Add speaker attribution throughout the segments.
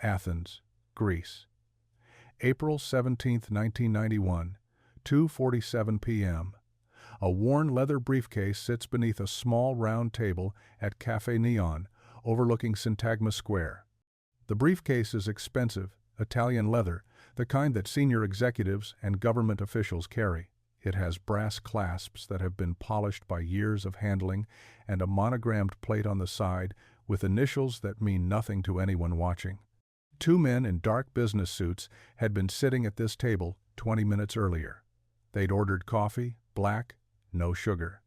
Speaker 1: Athens, Greece. April 17, 1991, 2:47 p.m. A worn leather briefcase sits beneath a small round table at Café Neon, overlooking Syntagma Square. The briefcase is expensive, Italian leather, the kind that senior executives and government officials carry. It has brass clasps that have been polished by years of handling and a monogrammed plate on the side with initials that mean nothing to anyone watching. Two men in dark business suits had been sitting at this table 20 minutes earlier. They'd ordered coffee, black, no sugar.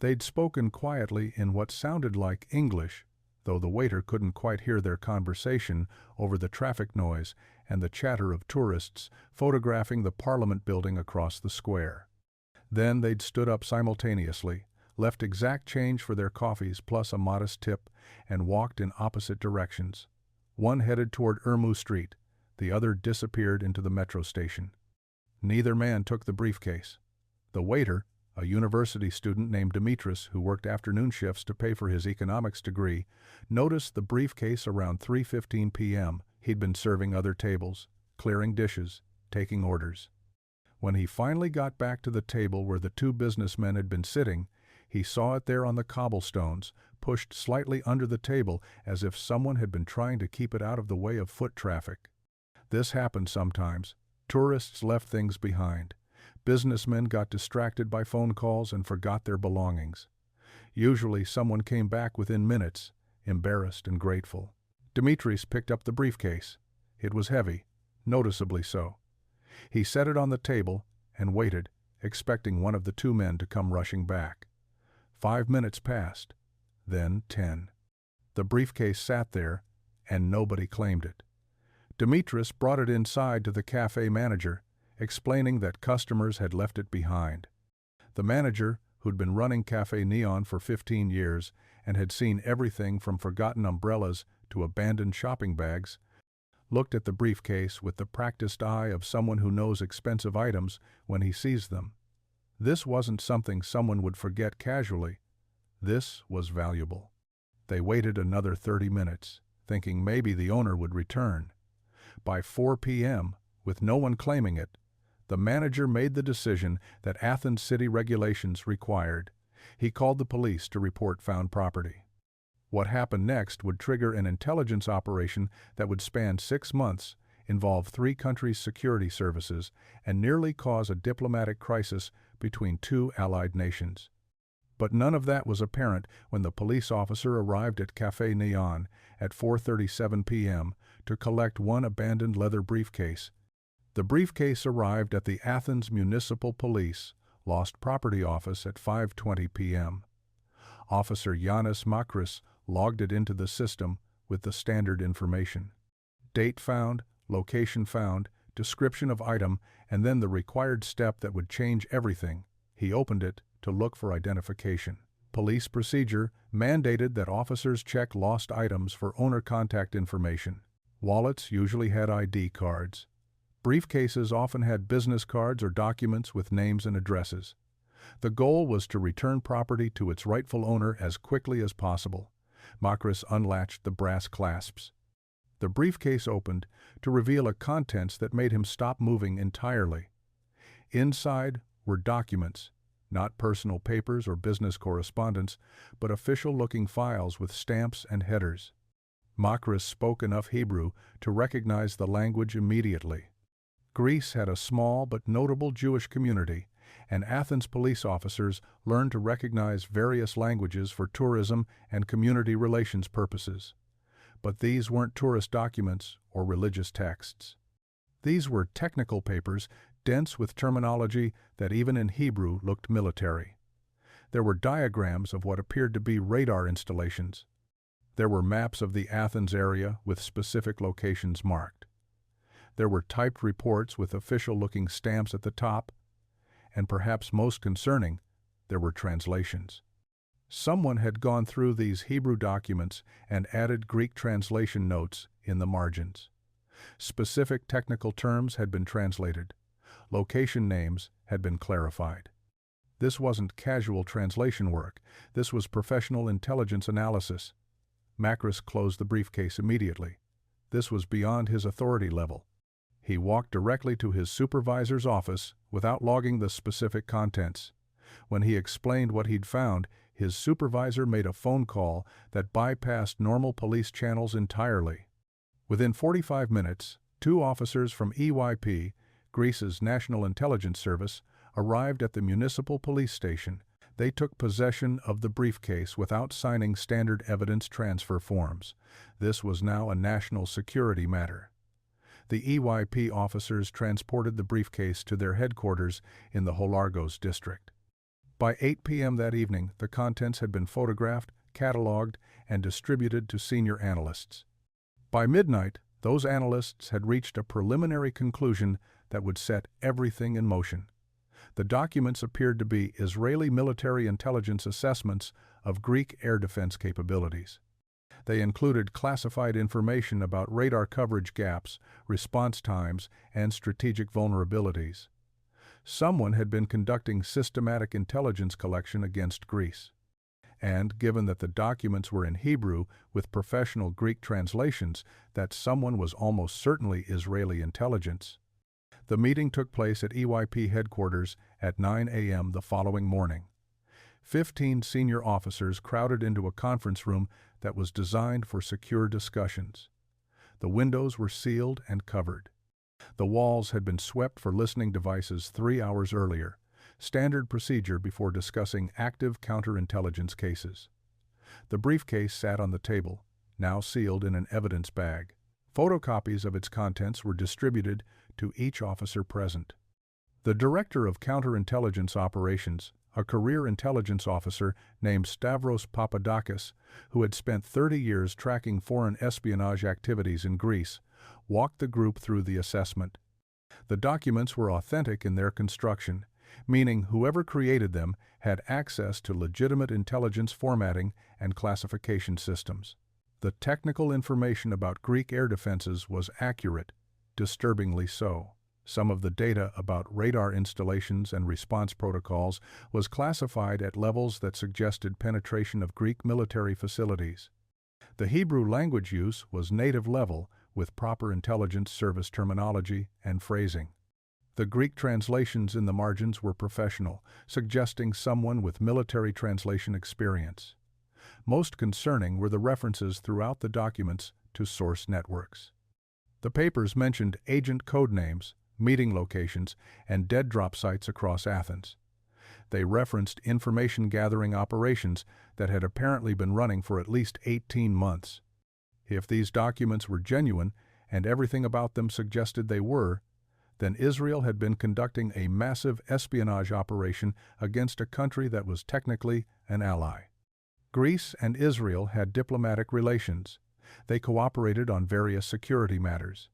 Speaker 1: They'd spoken quietly in what sounded like English, though the waiter couldn't quite hear their conversation over the traffic noise and the chatter of tourists photographing the Parliament building across the square. Then they'd stood up simultaneously, left exact change for their coffees plus a modest tip, and walked in opposite directions. One headed toward Irmu Street, the other disappeared into the metro station. Neither man took the briefcase. The waiter, a university student named Dimitris who worked afternoon shifts to pay for his economics degree, noticed the briefcase around 3:15 p.m. He'd been serving other tables, clearing dishes, taking orders. When he finally got back to the table where the two businessmen had been sitting, he saw it there on the cobblestones, pushed slightly under the table as if someone had been trying to keep it out of the way of foot traffic. This happened sometimes. Tourists left things behind. Businessmen got distracted by phone calls and forgot their belongings. Usually someone came back within minutes, embarrassed and grateful. Dimitris picked up the briefcase. It was heavy, noticeably so. He set it on the table and waited, expecting one of the two men to come rushing back. 5 minutes passed, then 10. The briefcase sat there, and nobody claimed it. Dimitris brought it inside to the cafe manager, explaining that customers had left it behind. The manager, who'd been running Café Neon for 15 years and had seen everything from forgotten umbrellas to abandoned shopping bags, looked at the briefcase with the practiced eye of someone who knows expensive items when he sees them. This wasn't something someone would forget casually. This was valuable. They waited another 30 minutes, thinking maybe the owner would return. By 4 p.m., with no one claiming it, the manager made the decision that Athens city regulations required. He called the police to report found property. What happened next would trigger an intelligence operation that would span 6 months, involve 3 countries' security services, and nearly cause a diplomatic crisis between 2 allied nations. But none of that was apparent when the police officer arrived at Café Neon at 4:37 p.m. to collect one abandoned leather briefcase. The briefcase arrived at the Athens Municipal Police Lost Property Office at 5:20 p.m. Officer Yanis Makris logged it into the system with the standard information. Date found, location found, description of item, and then the required step that would change everything. He opened it to look for identification. Police procedure mandated that officers check lost items for owner contact information. Wallets usually had ID cards. Briefcases often had business cards or documents with names and addresses. The goal was to return property to its rightful owner as quickly as possible. Makris unlatched the brass clasps. The briefcase opened to reveal a contents that made him stop moving entirely. Inside were documents, not personal papers or business correspondence, but official-looking files with stamps and headers. Makris spoke enough Hebrew to recognize the language immediately. Greece had a small but notable Jewish community, and Athens police officers learned to recognize various languages for tourism and community relations purposes. But these weren't tourist documents or religious texts. These were technical papers, dense with terminology that even in Hebrew looked military. There were diagrams of what appeared to be radar installations. There were maps of the Athens area with specific locations marked. There were typed reports with official-looking stamps at the top, and perhaps most concerning, there were translations. Someone had gone through these Hebrew documents and added Greek translation notes in the margins. Specific technical terms had been translated. Location names had been clarified. This wasn't casual translation work. This was professional intelligence analysis. Makris closed the briefcase immediately. This was beyond his authority level. He walked directly to his supervisor's office without logging the specific contents. When he explained what he'd found, his supervisor made a phone call that bypassed normal police channels entirely. Within 45 minutes, 2 officers from EYP, Greece's National Intelligence Service, arrived at the municipal police station. They took possession of the briefcase without signing standard evidence transfer forms. This was now a national security matter. The EYP officers transported the briefcase to their headquarters in the Holargos district. By 8 p.m. that evening, the contents had been photographed, cataloged, and distributed to senior analysts. By midnight, those analysts had reached a preliminary conclusion that would set everything in motion. The documents appeared to be Israeli military intelligence assessments of Greek air defense capabilities. They included classified information about radar coverage gaps, response times, and strategic vulnerabilities. Someone had been conducting systematic intelligence collection against Greece. And, given that the documents were in Hebrew with professional Greek translations, that someone was almost certainly Israeli intelligence. The meeting took place at EYP headquarters at 9 a.m. the following morning. 15 senior officers crowded into a conference room that was designed for secure discussions. The windows were sealed and covered. The walls had been swept for listening devices 3 hours earlier, standard procedure before discussing active counterintelligence cases. The briefcase sat on the table, now sealed in an evidence bag. Photocopies of its contents were distributed to each officer present. The director of counterintelligence operations, a career intelligence officer named Stavros Papadakis, who had spent 30 years tracking foreign espionage activities in Greece, walked the group through the assessment. The documents were authentic in their construction, meaning whoever created them had access to legitimate intelligence formatting and classification systems. The technical information about Greek air defenses was accurate, disturbingly so. Some of the data about radar installations and response protocols was classified at levels that suggested penetration of Greek military facilities. The Hebrew language use was native level with proper intelligence service terminology and phrasing. The Greek translations in the margins were professional, suggesting someone with military translation experience. Most concerning were the references throughout the documents to source networks. The papers mentioned agent code names, meeting locations, and dead drop sites across Athens. They referenced information-gathering operations that had apparently been running for at least 18 months. If these documents were genuine, and everything about them suggested they were, then Israel had been conducting a massive espionage operation against a country that was technically an ally. Greece and Israel had diplomatic relations. They cooperated on various security matters.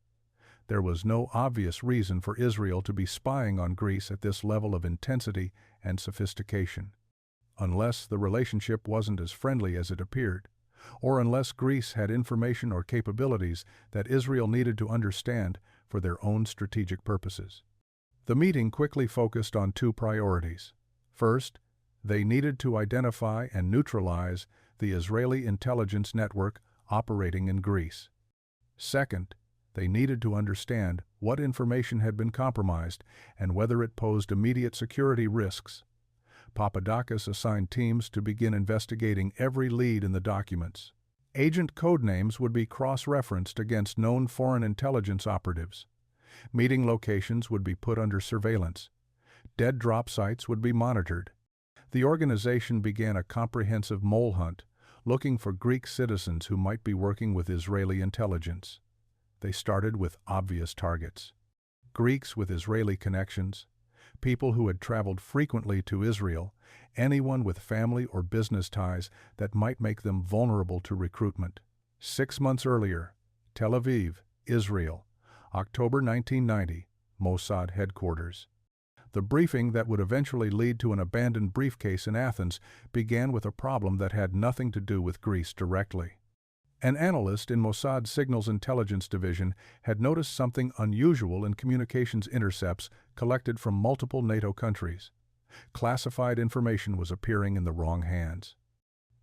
Speaker 1: There was no obvious reason for Israel to be spying on Greece at this level of intensity and sophistication, unless the relationship wasn't as friendly as it appeared, or unless Greece had information or capabilities that Israel needed to understand for their own strategic purposes. The meeting quickly focused on 2 priorities. First, they needed to identify and neutralize the Israeli intelligence network operating in Greece. Second, they needed to understand what information had been compromised and whether it posed immediate security risks. Papadakis assigned teams to begin investigating every lead in the documents. Agent code names would be cross-referenced against known foreign intelligence operatives. Meeting locations would be put under surveillance. Dead drop sites would be monitored. The organization began a comprehensive mole hunt, looking for Greek citizens who might be working with Israeli intelligence. They started with obvious targets: Greeks with Israeli connections, people who had traveled frequently to Israel, anyone with family or business ties that might make them vulnerable to recruitment. 6 months earlier, Tel Aviv, Israel, October 1990, Mossad headquarters. The briefing that would eventually lead to an abandoned briefcase in Athens began with a problem that had nothing to do with Greece directly. An analyst in Mossad's Signals Intelligence Division had noticed something unusual in communications intercepts collected from multiple NATO countries. Classified information was appearing in the wrong hands.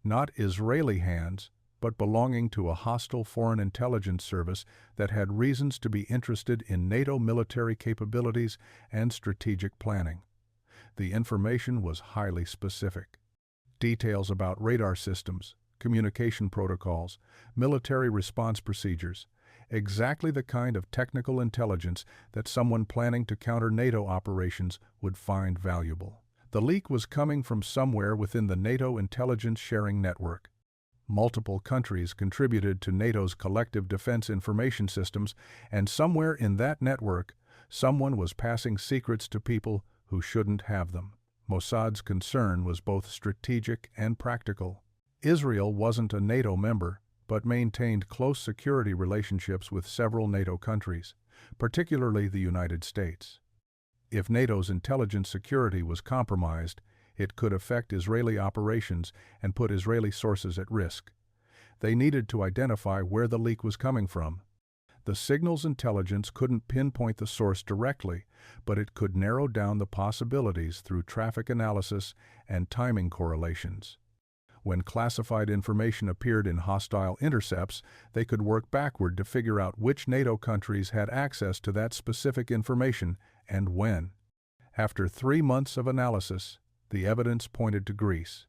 Speaker 1: Not Israeli hands, but belonging to a hostile foreign intelligence service that had reasons to be interested in NATO military capabilities and strategic planning. The information was highly specific. Details about radar systems, communication protocols, military response procedures, exactly the kind of technical intelligence that someone planning to counter NATO operations would find valuable. The leak was coming from somewhere within the NATO intelligence sharing network. Multiple countries contributed to NATO's collective defense information systems, and somewhere in that network, someone was passing secrets to people who shouldn't have them. Mossad's concern was both strategic and practical. Israel wasn't a NATO member, but maintained close security relationships with several NATO countries, particularly the United States. If NATO's intelligence security was compromised, it could affect Israeli operations and put Israeli sources at risk. They needed to identify where the leak was coming from. The signals intelligence couldn't pinpoint the source directly, but it could narrow down the possibilities through traffic analysis and timing correlations. When classified information appeared in hostile intercepts, they could work backward to figure out which NATO countries had access to that specific information and when. After 3 months of analysis, the evidence pointed to Greece.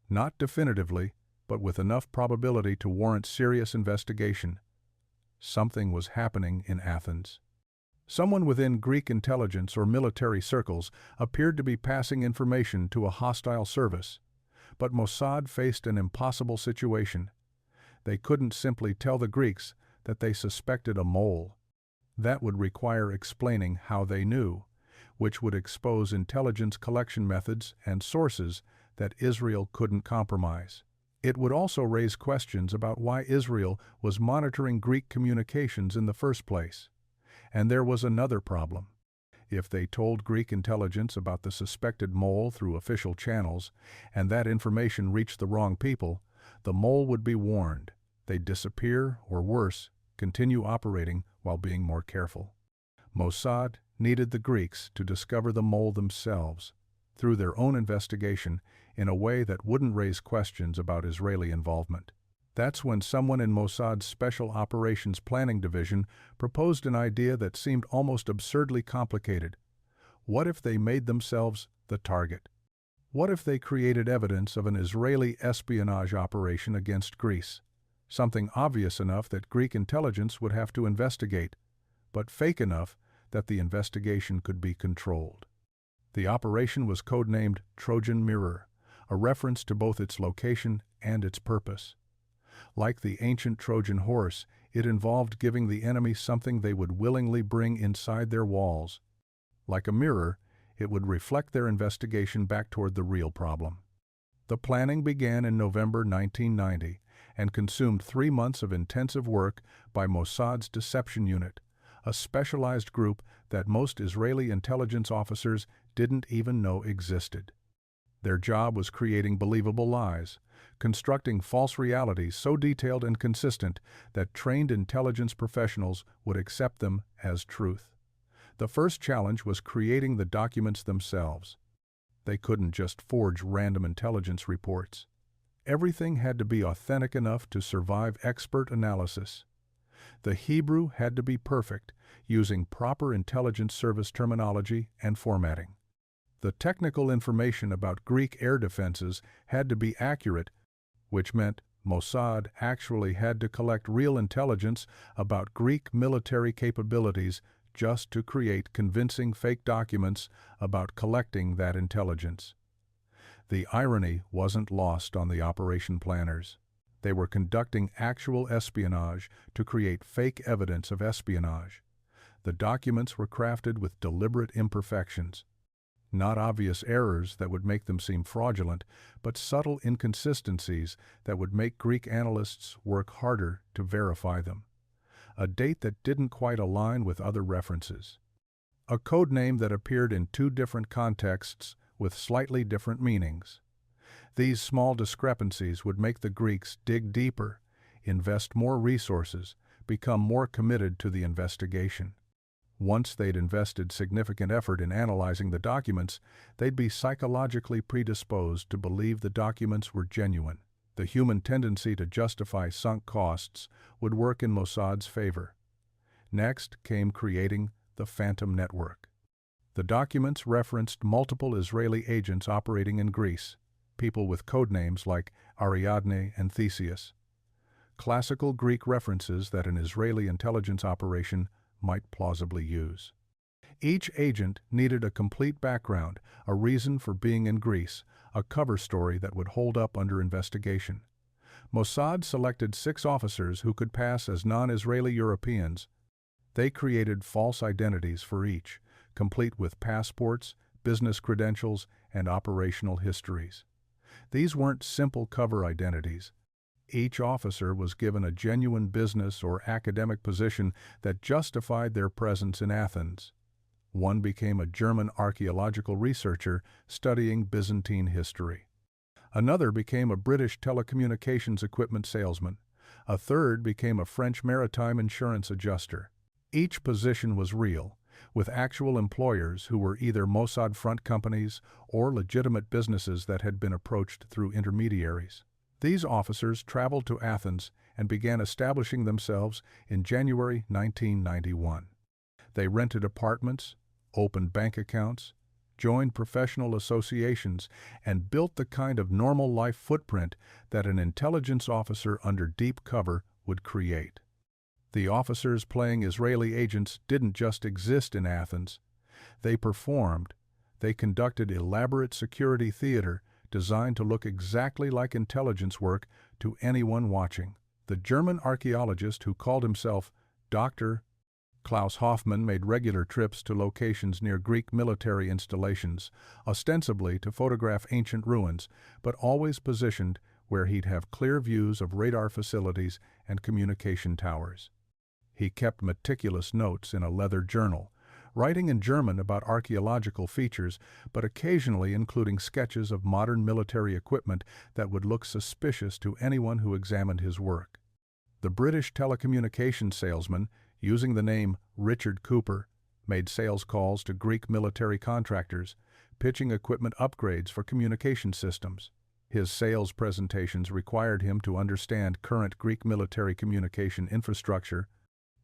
Speaker 1: Not definitively, but with enough probability to warrant serious investigation. Something was happening in Athens. Someone within Greek intelligence or military circles appeared to be passing information to a hostile service. But Mossad faced an impossible situation. They couldn't simply tell the Greeks that they suspected a mole. That would require explaining how they knew, which would expose intelligence collection methods and sources that Israel couldn't compromise. It would also raise questions about why Israel was monitoring Greek communications in the first place. And there was another problem. If they told Greek intelligence about the suspected mole through official channels, and that information reached the wrong people, the mole would be warned. They'd disappear, or worse, continue operating while being more careful. Mossad needed the Greeks to discover the mole themselves, through their own investigation, in a way that wouldn't raise questions about Israeli involvement. That's when someone in Mossad's Special Operations Planning Division proposed an idea that seemed almost absurdly complicated. What if they made themselves the target? What if they created evidence of an Israeli espionage operation against Greece? Something obvious enough that Greek intelligence would have to investigate, but fake enough that the investigation could be controlled. The operation was codenamed Trojan Mirror, a reference to both its location and its purpose. Like the ancient Trojan horse, it involved giving the enemy something they would willingly bring inside their walls. Like a mirror, it would reflect their investigation back toward the real problem. The planning began in November 1990 and consumed 3 months of intensive work by Mossad's Deception Unit, a specialized group that most Israeli intelligence officers didn't even know existed. Their job was creating believable lies, constructing false realities so detailed and consistent that trained intelligence professionals would accept them as truth. The first challenge was creating the documents themselves. They couldn't just forge random intelligence reports. Everything had to be authentic enough to survive expert analysis. The Hebrew had to be perfect, using proper intelligence service terminology and formatting. The technical information about Greek air defenses had to be accurate, which meant Mossad actually had to collect real intelligence about Greek military capabilities just to create convincing fake documents about collecting that intelligence. The irony wasn't lost on the operation planners. They were conducting actual espionage to create fake evidence of espionage. The documents were crafted with deliberate imperfections. Not obvious errors that would make them seem fraudulent, but subtle inconsistencies that would make Greek analysts work harder to verify them. A date that didn't quite align with other references. A code name that appeared in 2 different contexts with slightly different meanings. These small discrepancies would make the Greeks dig deeper, invest more resources, become more committed to the investigation. Once they'd invested significant effort in analyzing the documents, they'd be psychologically predisposed to believe the documents were genuine. The human tendency to justify sunk costs would work in Mossad's favor. Next came creating the Phantom Network. The documents referenced multiple Israeli agents operating in Greece, people with codenames like Ariadne and Theseus. Classical Greek references that an Israeli intelligence operation might plausibly use. Each agent needed a complete background, a reason for being in Greece, a cover story that would hold up under investigation. Mossad selected 6 officers who could pass as non-Israeli Europeans. They created false identities for each, complete with passports, business credentials, and operational histories. These weren't simple cover identities. Each officer was given a genuine business or academic position that justified their presence in Athens. One became a German archaeological researcher studying Byzantine history. Another became a British telecommunications equipment salesman. A third became a French maritime insurance adjuster. Each position was real, with actual employers who were either Mossad front companies or legitimate businesses that had been approached through intermediaries. These officers traveled to Athens and began establishing themselves in January 1991. They rented apartments, opened bank accounts, joined professional associations, and built the kind of normal life footprint that an intelligence officer under deep cover would create. The officers playing Israeli agents didn't just exist in Athens. They performed. They conducted elaborate security theater designed to look exactly like intelligence work to anyone watching. The German archaeologist who called himself Dr. Klaus Hoffmann made regular trips to locations near Greek military installations, ostensibly to photograph ancient ruins, but always positioned where he'd have clear views of radar facilities and communication towers. He kept meticulous notes in a leather journal, writing in German about archaeological features, but occasionally including sketches of modern military equipment that would look suspicious to anyone who examined his work. The British telecommunications salesman, using the name Richard Cooper, made sales calls to Greek military contractors, pitching equipment upgrades for communication systems. His sales presentations required him to understand current Greek military communication infrastructure,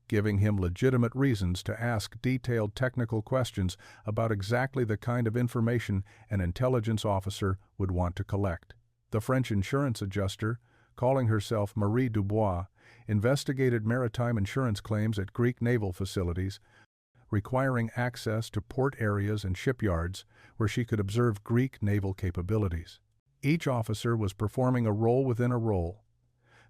Speaker 1: giving him legitimate reasons to ask detailed technical questions about exactly the kind of information an intelligence officer would want to collect. The French insurance adjuster, calling herself Marie Dubois, investigated maritime insurance claims at Greek naval facilities, requiring access to port areas and shipyards where she could observe Greek naval capabilities. Each officer was performing a role within a role.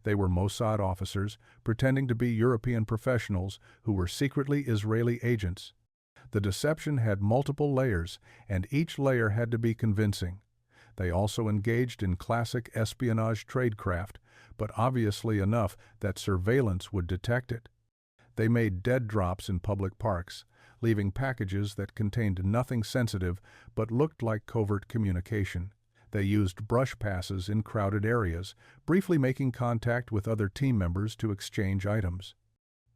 Speaker 1: They were Mossad officers pretending to be European professionals who were secretly Israeli agents. The deception had multiple layers, and each layer had to be convincing. They also engaged in classic espionage tradecraft, but obviously enough that surveillance would detect it. They made dead drops in public parks, leaving packages that contained nothing sensitive but looked like covert communication. They used brush passes in crowded areas, briefly making contact with other team members to exchange items.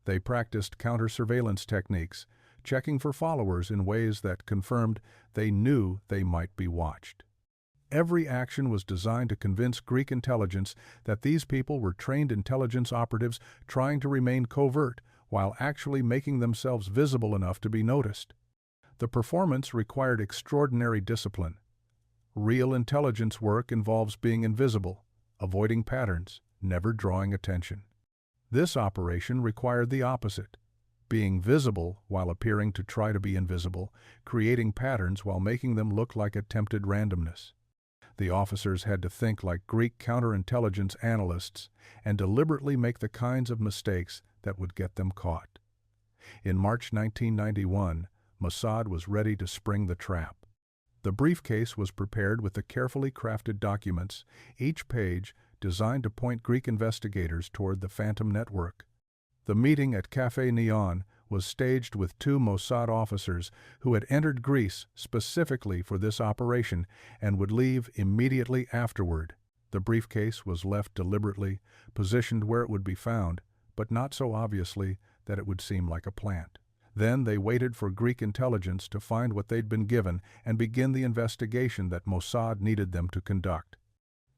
Speaker 1: They practiced counter-surveillance techniques, checking for followers in ways that confirmed they knew they might be watched. Every action was designed to convince Greek intelligence that these people were trained intelligence operatives trying to remain covert while actually making themselves visible enough to be noticed. The performance required extraordinary discipline. Real intelligence work involves being invisible, avoiding patterns, never drawing attention. This operation required the opposite, being visible while appearing to try to be invisible, creating patterns while making them look like attempted randomness. The officers had to think like Greek counterintelligence analysts and deliberately make the kinds of mistakes that would get them caught. In March 1991, Mossad was ready to spring the trap. The briefcase was prepared with the carefully crafted documents, each page designed to point Greek investigators toward the Phantom Network. The meeting at Café Neon was staged with 2 Mossad officers who had entered Greece specifically for this operation and would leave immediately afterward. The briefcase was left deliberately, positioned where it would be found, but not so obviously that it would seem like a plant. Then they waited for Greek intelligence to find what they'd been given and begin the investigation that Mossad needed them to conduct.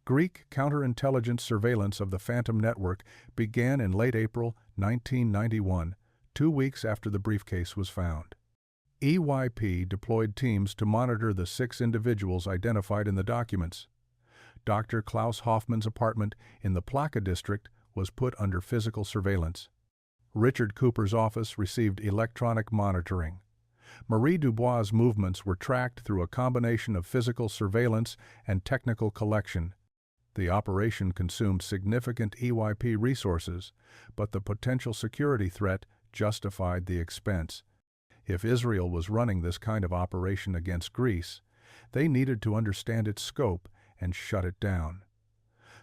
Speaker 1: Greek counterintelligence surveillance of the Phantom Network began in late April 1991, 2 weeks after the briefcase was found. EYP deployed teams to monitor the 6 individuals identified in the documents. Dr. Klaus Hoffmann's apartment in the Plaka district was put under physical surveillance. Richard Cooper's office received electronic monitoring. Marie Dubois' movements were tracked through a combination of physical surveillance and technical collection. The operation consumed significant EYP resources, but the potential security threat justified the expense. If Israel was running this kind of operation against Greece, they needed to understand its scope and shut it down.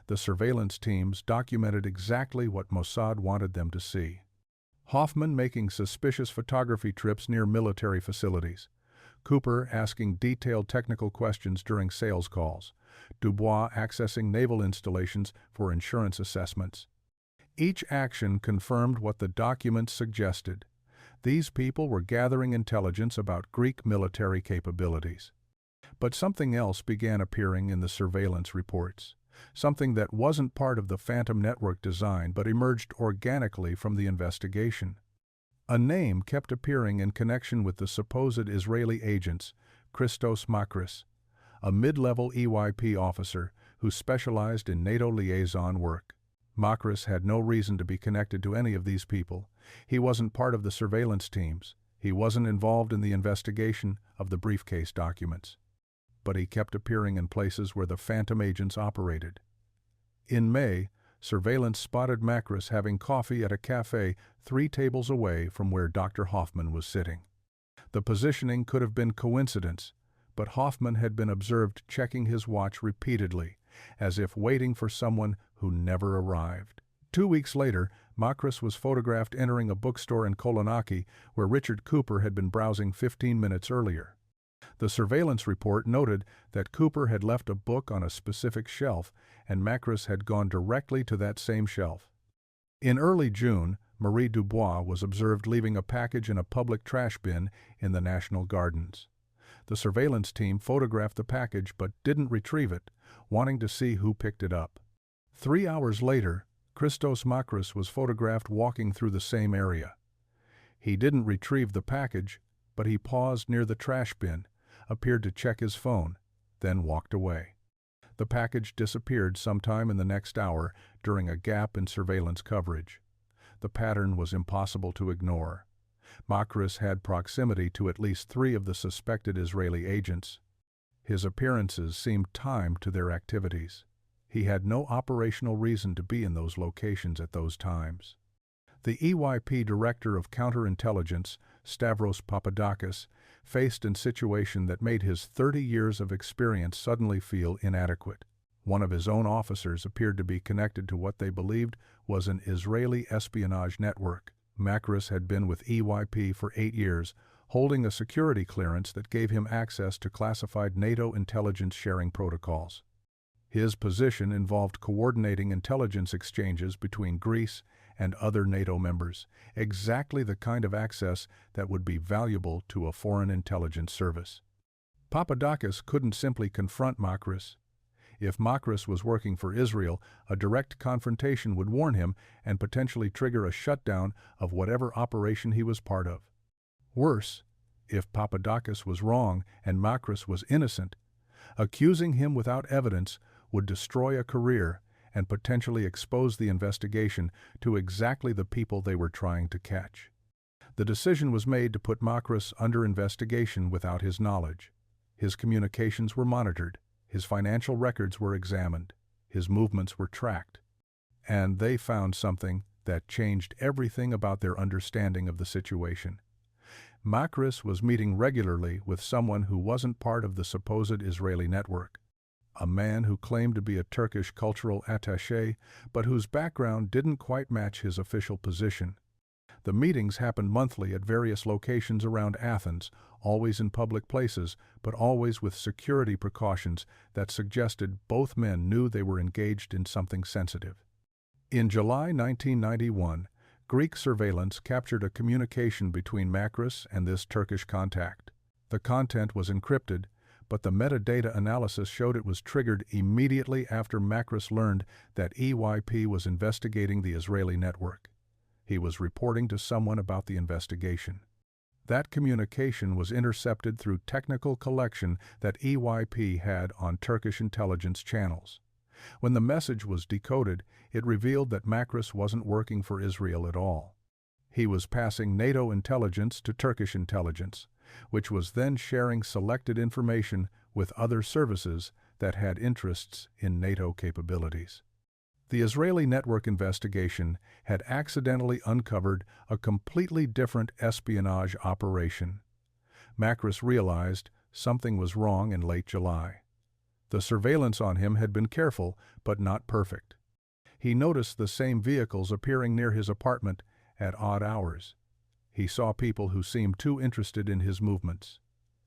Speaker 1: The surveillance teams documented exactly what Mossad wanted them to see. Hoffmann making suspicious photography trips near military facilities. Cooper asking detailed technical questions during sales calls. Dubois accessing naval installations for insurance assessments. Each action confirmed what the documents suggested. These people were gathering intelligence about Greek military capabilities. But something else began appearing in the surveillance reports. Something that wasn't part of the Phantom Network design but emerged organically from the investigation. A name kept appearing in connection with the supposed Israeli agents, Christos Makris, a mid-level EYP officer who specialized in NATO liaison work. Makris had no reason to be connected to any of these people. He wasn't part of the surveillance teams. He wasn't involved in the investigation of the briefcase documents. But he kept appearing in places where the Phantom agents operated. In May, surveillance spotted Makris having coffee at a café 3 tables away from where Dr. Hoffmann was sitting. The positioning could have been coincidence, but Hoffmann had been observed checking his watch repeatedly, as if waiting for someone who never arrived. 2 weeks later, Makris was photographed entering a bookstore in Kolonaki where Richard Cooper had been browsing 15 minutes earlier. The surveillance report noted that Cooper had left a book on a specific shelf and Makris had gone directly to that same shelf. In early June, Marie Dubois was observed leaving a package in a public trash bin in the National Gardens. The surveillance team photographed the package but didn't retrieve it, wanting to see who picked it up. 3 hours later, Christos Makris was photographed walking through the same area. He didn't retrieve the package, but he paused near the trash bin, appeared to check his phone, then walked away. The package disappeared sometime in the next hour during a gap in surveillance coverage. The pattern was impossible to ignore. Makris had proximity to at least 3 of the suspected Israeli agents. His appearances seemed timed to their activities. He had no operational reason to be in those locations at those times. The EYP Director of Counterintelligence, Stavros Papadakis, faced a situation that made his 30 years of experience suddenly feel inadequate. One of his own officers appeared to be connected to what they believed was an Israeli espionage network. Makris had been with EYP for 8 years, holding a security clearance that gave him access to classified NATO intelligence sharing protocols. His position involved coordinating intelligence exchanges between Greece and other NATO members, exactly the kind of access that would be valuable to a foreign intelligence service. Papadakis couldn't simply confront Makris. If Makris was working for Israel, a direct confrontation would warn him and potentially trigger a shutdown of whatever operation he was part of. Worse, if Papadakis was wrong and Makris was innocent, accusing him without evidence would destroy a career and potentially expose the investigation to exactly the people they were trying to catch. The decision was made to put Makris under investigation without his knowledge. His communications were monitored, his financial records were examined, his movements were tracked, and they found something that changed everything about their understanding of the situation. Makris was meeting regularly with someone who wasn't part of the supposed Israeli network. A man who claimed to be a Turkish cultural attaché, but whose background didn't quite match his official position. The meetings happened monthly at various locations around Athens, always in public places, but always with security precautions that suggested both men knew they were engaged in something sensitive. In July 1991, Greek surveillance captured a communication between Makris and this Turkish contact. The content was encrypted, but the metadata analysis showed it was triggered immediately after Makris learned that EYP was investigating the Israeli network. He was reporting to someone about the investigation. That communication was intercepted through technical collection that EYP had on Turkish intelligence channels. When the message was decoded, it revealed that Makris wasn't working for Israel at all. He was passing NATO intelligence to Turkish intelligence, which was then sharing selected information with other services that had interests in NATO capabilities. The Israeli network investigation had accidentally uncovered a completely different espionage operation. Makris realized something was wrong in late July. The surveillance on him had been careful, but not perfect. He noticed the same vehicles appearing near his apartment at odd hours. He saw people who seemed too interested in his movements.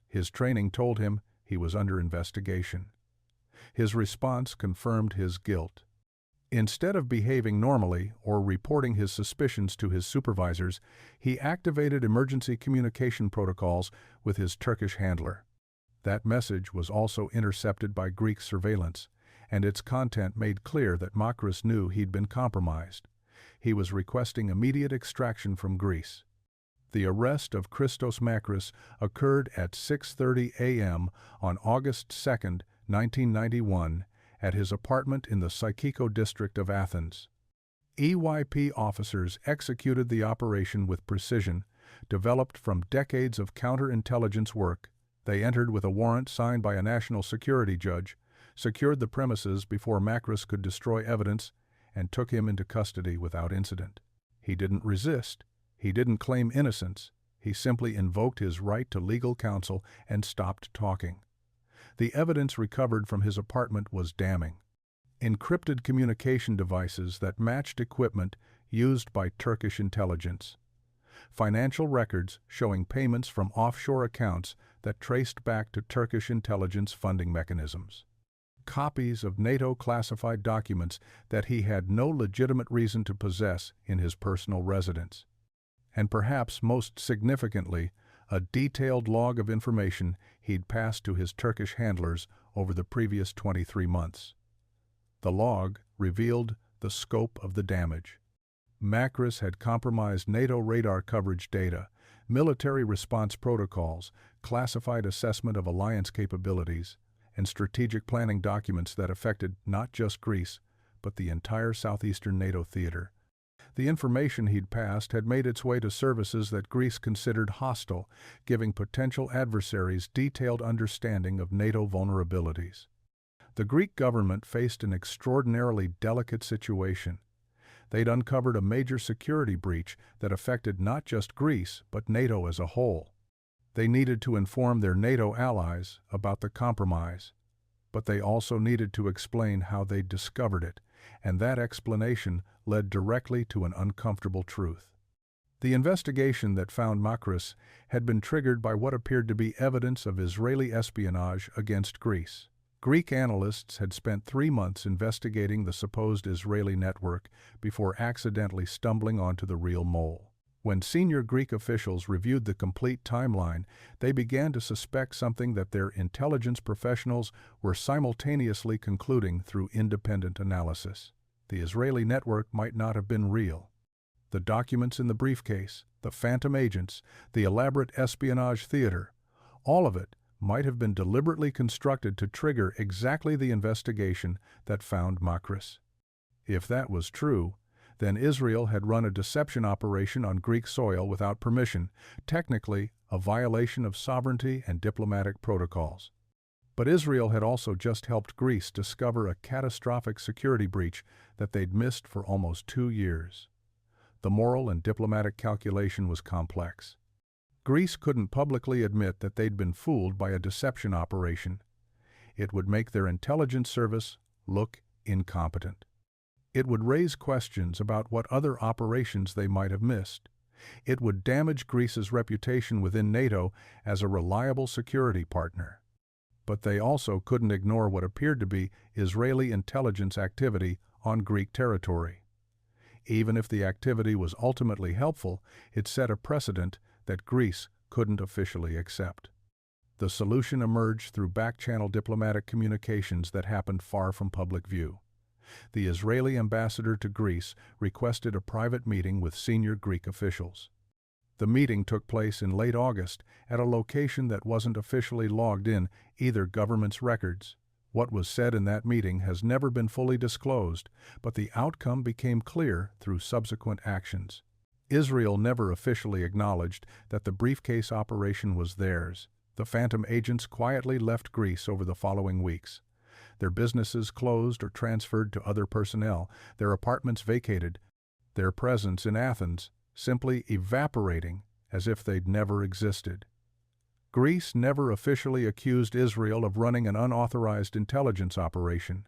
Speaker 1: His training told him he was under investigation. His response confirmed his guilt. Instead of behaving normally or reporting his suspicions to his supervisors, he activated emergency communication protocols with his Turkish handler. That message was also intercepted by Greek surveillance, and its content made clear that Makris knew he'd been compromised. He was requesting immediate extraction from Greece. The arrest of Christos Makris occurred at 6:30 a.m. on August 2, 1991, at his apartment in the Psychiko district of Athens. EYP officers executed the operation with precision, developed from decades of counterintelligence work. They entered with a warrant signed by a national security judge, secured the premises before Makris could destroy evidence, and took him into custody without incident. He didn't resist. He didn't claim innocence. He simply invoked his right to legal counsel and stopped talking. The evidence recovered from his apartment was damning. Encrypted communication devices that matched equipment used by Turkish intelligence. Financial records showing payments from offshore accounts that traced back to Turkish intelligence funding mechanisms. Copies of NATO classified documents that he had no legitimate reason to possess in his personal residence. And perhaps most significantly, a detailed log of information he'd passed to his Turkish handlers over the previous 23 months. The log revealed the scope of the damage. Makris had compromised NATO radar coverage data, military response protocols, classified assessment of alliance capabilities, and strategic planning documents that affected not just Greece, but the entire southeastern NATO theater. The information he'd passed had made its way to services that Greece considered hostile, giving potential adversaries detailed understanding of NATO vulnerabilities. The Greek government faced an extraordinarily delicate situation. They'd uncovered a major security breach that affected not just Greece, but NATO as a whole. They needed to inform their NATO allies about the compromise, but they also needed to explain how they'd discovered it, and that explanation led directly to an uncomfortable truth. The investigation that found Makris had been triggered by what appeared to be evidence of Israeli espionage against Greece. Greek analysts had spent 3 months investigating the supposed Israeli network before accidentally stumbling onto the real mole. When senior Greek officials reviewed the complete timeline, they began to suspect something that their intelligence professionals were simultaneously concluding through independent analysis. The Israeli network might not have been real. The documents in the briefcase, the phantom agents, the elaborate espionage theater, all of it might have been deliberately constructed to trigger exactly the investigation that found Makris. If that was true, then Israel had run a deception operation on Greek soil without permission, technically a violation of sovereignty and diplomatic protocols. But Israel had also just helped Greece discover a catastrophic security breach that they'd missed for almost 2 years. The moral and diplomatic calculation was complex. Greece couldn't publicly admit that they'd been fooled by a deception operation. It would make their intelligence service look incompetent. It would raise questions about what other operations they might have missed. It would damage Greece's reputation within NATO as a reliable security partner. But they also couldn't ignore what appeared to be Israeli intelligence activity on Greek territory. Even if the activity was ultimately helpful, it set a precedent that Greece couldn't officially accept. The solution emerged through back-channel diplomatic communications that happened far from public view. The Israeli ambassador to Greece requested a private meeting with senior Greek officials. The meeting took place in late August at a location that wasn't officially logged in either government's records. What was said in that meeting has never been fully disclosed, but the outcome became clear through subsequent actions. Israel never officially acknowledged that the Briefcase operation was theirs. The phantom agents quietly left Greece over the following weeks. Their businesses closed or transferred to other personnel, their apartments vacated, their presence in Athens simply evaporating as if they'd never existed. Greece never officially accused Israel of running an unauthorized intelligence operation.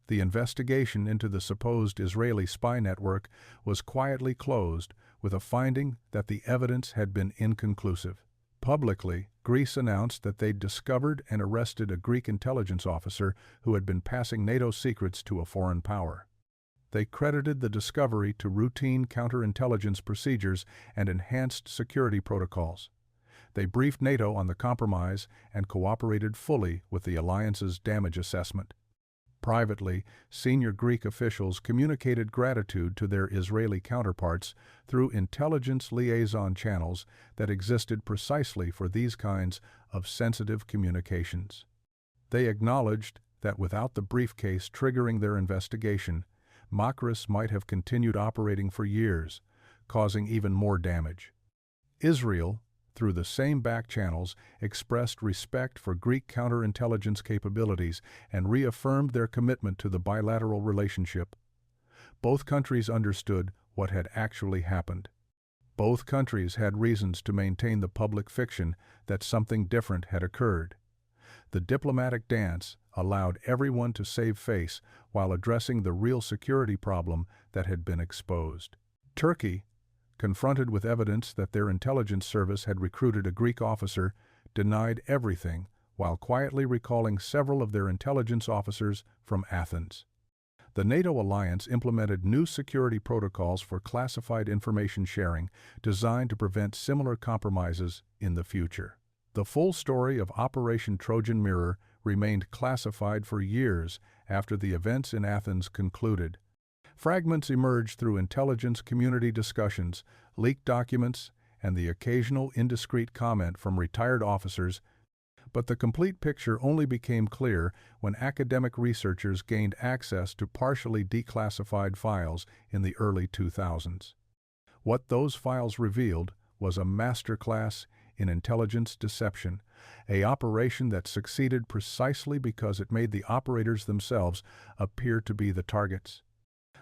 Speaker 1: The investigation into the supposed Israeli spy network was quietly closed with a finding that the evidence had been inconclusive. Publicly, Greece announced that they'd discovered and arrested a Greek intelligence officer who had been passing NATO secrets to a foreign power. They credited the discovery to routine counterintelligence procedures and enhanced security protocols. They briefed NATO on the compromise and cooperated fully with the alliance's damage assessment. Privately, senior Greek officials communicated gratitude to their Israeli counterparts through intelligence liaison channels that existed precisely for these kinds of sensitive communications. They acknowledged that without the Briefcase triggering their investigation, Makris might have continued operating for years, causing even more damage. Israel, through the same back channels, expressed respect for Greek counterintelligence capabilities and reaffirmed their commitment to the bilateral relationship. Both countries understood what had actually happened. Both countries had reasons to maintain the public fiction that something different had occurred. The diplomatic dance allowed everyone to save face while addressing the real security problem that had been exposed. Turkey, confronted with evidence that their intelligence service had recruited a Greek officer, denied everything while quietly recalling several of their intelligence officers from Athens. The NATO alliance implemented new security protocols for classified information sharing designed to prevent similar compromises in the future. The full story of Operation Trojan Mirror remained classified for years after the events in Athens concluded. Fragments emerged through intelligence community discussions, leaked documents, and the occasional indiscreet comment from retired officers, but the complete picture only became clear when academic researchers gained access to partially declassified files in the early 2000s. What those files revealed was a masterclass in intelligence deception, an operation that succeeded precisely because it made the operators themselves appear to be the targets.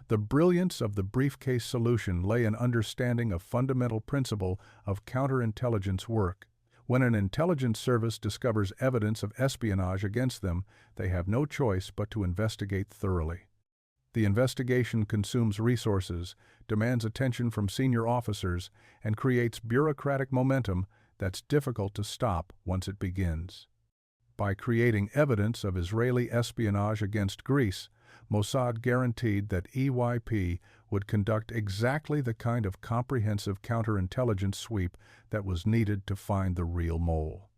Speaker 1: The brilliance of the Briefcase solution lay in understanding a fundamental principle of counterintelligence work. When an intelligence service discovers evidence of espionage against them, they have no choice but to investigate thoroughly. The investigation consumes resources, demands attention from senior officers, and creates bureaucratic momentum that's difficult to stop once it begins. By creating evidence of Israeli espionage against Greece, Mossad guaranteed that EYP would conduct exactly the kind of comprehensive counterintelligence sweep that was needed to find the real mole.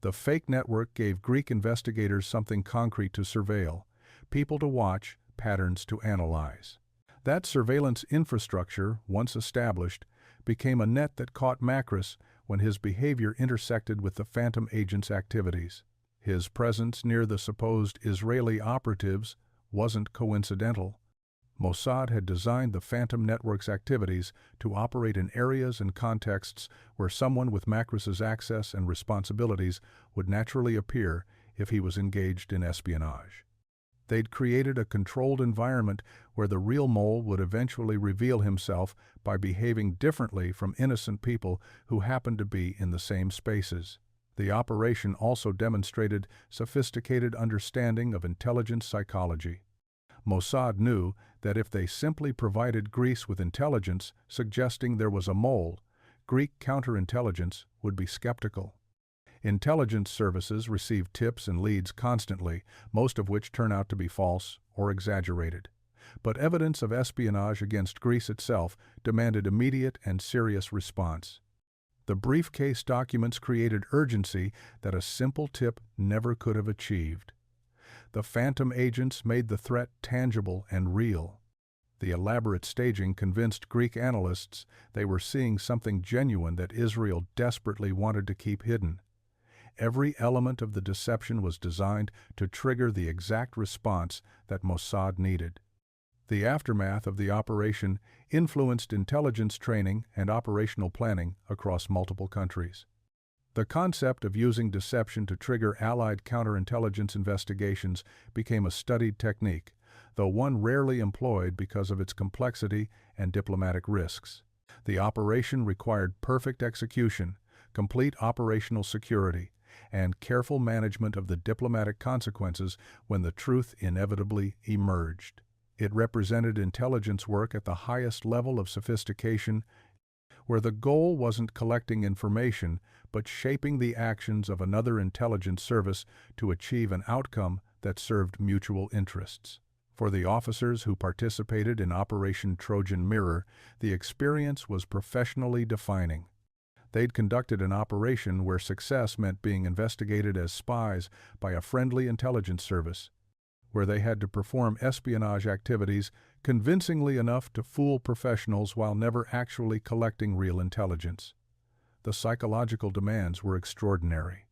Speaker 1: The fake network gave Greek investigators something concrete to surveil, people to watch, patterns to analyze. That surveillance infrastructure, once established, became a net that caught Makris when his behavior intersected with the phantom agent's activities. His presence near the supposed Israeli operatives wasn't coincidental. Mossad had designed the phantom network's activities to operate in areas and contexts where someone with Makris's access and responsibilities would naturally appear if he was engaged in espionage. They'd created a controlled environment where the real mole would eventually reveal himself by behaving differently from innocent people who happened to be in the same spaces. The operation also demonstrated sophisticated understanding of intelligence psychology. Mossad knew that if they simply provided Greece with intelligence suggesting there was a mole, Greek counterintelligence would be skeptical. Intelligence services receive tips and leads constantly, most of which turn out to be false or exaggerated. But evidence of espionage against Greece itself demanded immediate and serious response. The briefcase documents created urgency that a simple tip never could have achieved. The phantom agents made the threat tangible and real. The elaborate staging convinced Greek analysts they were seeing something genuine that Israel desperately wanted to keep hidden. Every element of the deception was designed to trigger the exact response that Mossad needed. The aftermath of the operation influenced intelligence training and operational planning across multiple countries. The concept of using deception to trigger Allied counterintelligence investigations became a studied technique, though one rarely employed because of its complexity and diplomatic risks. The operation required perfect execution, complete operational security, and careful management of the diplomatic consequences when the truth inevitably emerged. It represented intelligence work at the highest level of sophistication, where the goal wasn't collecting information but shaping the actions of another intelligence service to achieve an outcome that served mutual interests. For the officers who participated in Operation Trojan Mirror, the experience was professionally defining. They'd conducted an operation where success meant being investigated as spies by a friendly intelligence service, where they had to perform espionage activities convincingly enough to fool professionals while never actually collecting real intelligence. The psychological demands were extraordinary.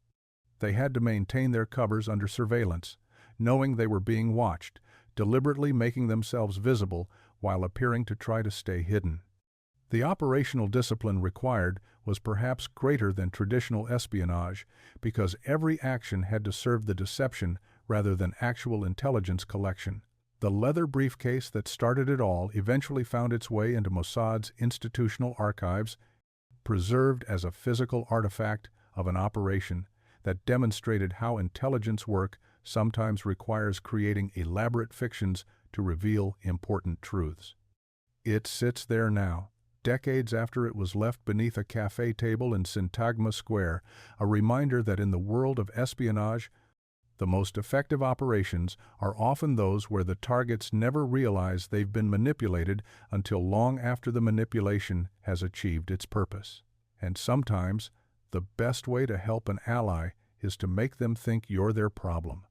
Speaker 1: They had to maintain their covers under surveillance, knowing they were being watched, deliberately making themselves visible while appearing to try to stay hidden. The operational discipline required was perhaps greater than traditional espionage because every action had to serve the deception rather than actual intelligence collection. The leather briefcase that started it all eventually found its way into Mossad's institutional archives, preserved as a physical artifact of an operation that demonstrated how intelligence work sometimes requires creating elaborate fictions to reveal important truths. It sits there now, decades after it was left beneath a café table in Syntagma Square, a reminder that in the world of espionage, the most effective operations are often those where the targets never realize they've been manipulated until long after the manipulation has achieved its purpose. And sometimes, the best way to help an ally is to make them think you're their problem.